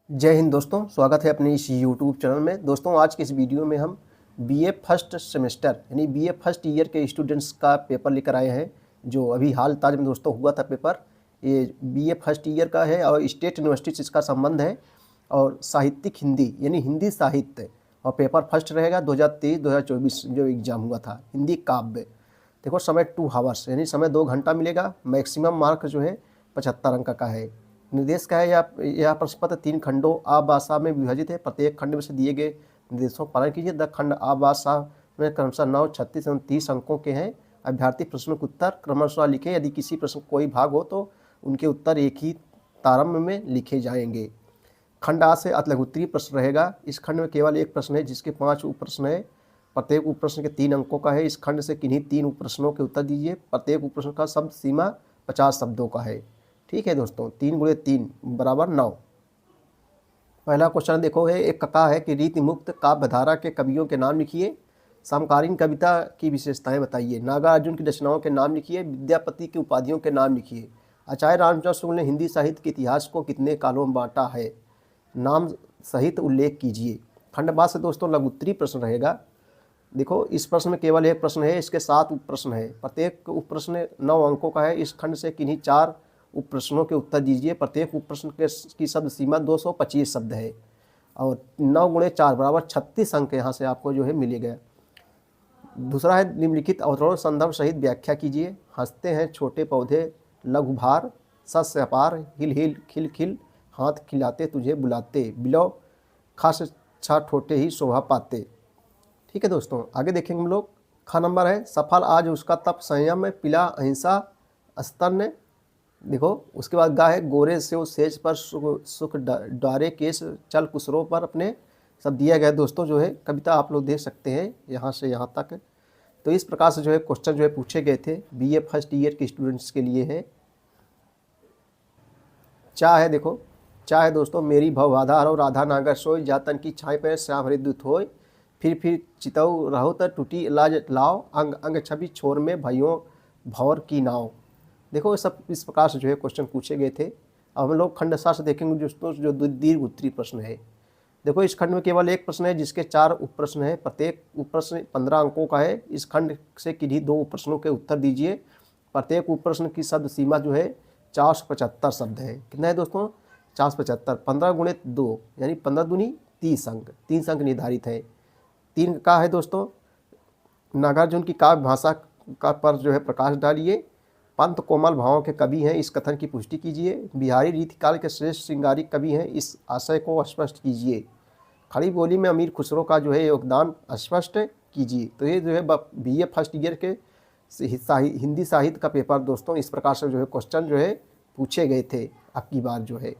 जय हिंद दोस्तों, स्वागत है अपने इस यूट्यूब चैनल में। दोस्तों आज के इस वीडियो में हम बीए फर्स्ट सेमेस्टर यानी बीए फर्स्ट ईयर के स्टूडेंट्स का पेपर लेकर आए हैं, जो अभी हाल ताज में दोस्तों हुआ था पेपर। ये बीए फर्स्ट ईयर का है और स्टेट यूनिवर्सिटी से इसका संबंध है। और साहित्यिक हिंदी यानी हिंदी साहित्य और पेपर फर्स्ट रहेगा 2023-2024 जो एग्ज़ाम हुआ था हिंदी काव्य। देखो समय 2 आवर्स यानी समय 2 घंटा मिलेगा। मैक्सिमम मार्क जो है 75 अंक का है। निर्देश का है यह प्रश्न पत्र 3 खंडों आभाषा में विभाजित है। प्रत्येक खंड में से दिए गए निर्देशों का पालन कीजिए। द खंड आभाषा में क्रमशः 9, 36 एवं 30 अंकों के हैं। अभ्यर्थी प्रश्नों के उत्तर क्रमशः लिखे। यदि किसी प्रश्न कोई भाग हो तो उनके उत्तर एक ही तारम्भ में लिखे जाएंगे। खंड आ से अतिलघुत्तरीय प्रश्न रहेगा। इस खंड में केवल एक प्रश्न है जिसके 5 उप प्रश्न है। प्रत्येक उप प्रश्न के 3 अंकों का है। इस खंड से किन्हीं 3 उप प्रश्नों के उत्तर दीजिए। प्रत्येक उप प्रश्न का शब्द सीमा 50 शब्दों का है। ठीक है दोस्तों, 3 × 3 = 9। पहला क्वेश्चन देखो है, एक कथा है कि रीति मुक्त काव्यधारा के कवियों के नाम लिखिए। समकालीन कविता की विशेषताएं बताइए। नागार्जुन की रचनाओं के नाम लिखिए। विद्यापति की उपाधियों के नाम लिखिए। आचार्य रामचंद्र शुक्ल ने हिंदी साहित्य के इतिहास को कितने कालों में बांटा है, नाम सहित उल्लेख कीजिए। खंड बा से दोस्तों लघुत्तरीय प्रश्न रहेगा। देखो इस प्रश्न में केवल एक प्रश्न है, इसके 7 उप प्रश्न है। प्रत्येक उप प्रश्न 9 अंकों का है। इस खंड से किन्हीं 4 उप प्रश्नों के उत्तर दीजिए। प्रत्येक उप प्रश्न की शब्द सीमा 225 शब्द है और 9 × 4 = 36 अंक यहाँ से आपको जो है मिलेगा। दूसरा है निम्नलिखित अवतरण संदर्भ सहित व्याख्या कीजिए। हंसते हैं छोटे पौधे लघु भार, सस्य अपार, हिल हिल खिल खिल, हाथ खिलाते तुझे बुलाते, बिलो खास छा ठोटे ही शोभा पाते। ठीक है दोस्तों, आगे देखेंगे हम लोग। ख नंबर है सफल आज उसका तप संयम में, पिला अहिंसा स्तन। देखो उसके बाद गा है गोरे से वो सेज पर सुख डारे केस चल कुसरों पर अपने। सब दिया गया दोस्तों जो है कविता आप लोग देख सकते हैं यहाँ से यहाँ तक। तो इस प्रकार से जो है क्वेश्चन जो है पूछे गए थे बीए फर्स्ट ईयर के स्टूडेंट्स के लिए है। चा है, देखो चा है दोस्तों, मेरी भवबाधा रो राधा नागर सोई, जातन की छाई पर श्याम हरिद्युत होय, फिर चितऊ रहो त टूटी लाज लाओ, अंग अंग छवि छोर में भइयों भौर की नाव। देखो सब इस प्रकार से जो है क्वेश्चन पूछे गए थे। अब हम लोग खंड 7 से देखेंगे दोस्तों जो दीर्घ उत्तरीय प्रश्न है। देखो इस खंड में केवल एक प्रश्न है जिसके 4 उप प्रश्न है। प्रत्येक उप प्रश्न 15 अंकों का है। इस खंड से किन्हीं 2 उप प्रश्नों के उत्तर दीजिए। प्रत्येक उप प्रश्न की शब्द सीमा जो है 475 शब्द है। कितना है दोस्तों? 475। 15 × 2 यानी 15 दूनी 30 अंक। 30 अंक निर्धारित है। 3 का है दोस्तों नागार्जुन की काव्य भाषा का पर जो है प्रकाश डालिए। पंत कोमल भावों के कवि हैं, इस कथन की पुष्टि कीजिए। बिहारी रीतिकाल के श्रेष्ठ श्रृंगारिक कवि हैं, इस आशय को स्पष्ट कीजिए। खड़ी बोली में अमीर खुसरो का जो है योगदान स्पष्ट कीजिए। तो ये जो है बीए फर्स्ट ईयर के हिंदी साहित्य का पेपर दोस्तों इस प्रकार से जो है क्वेश्चन जो है पूछे गए थे अब की बार जो है।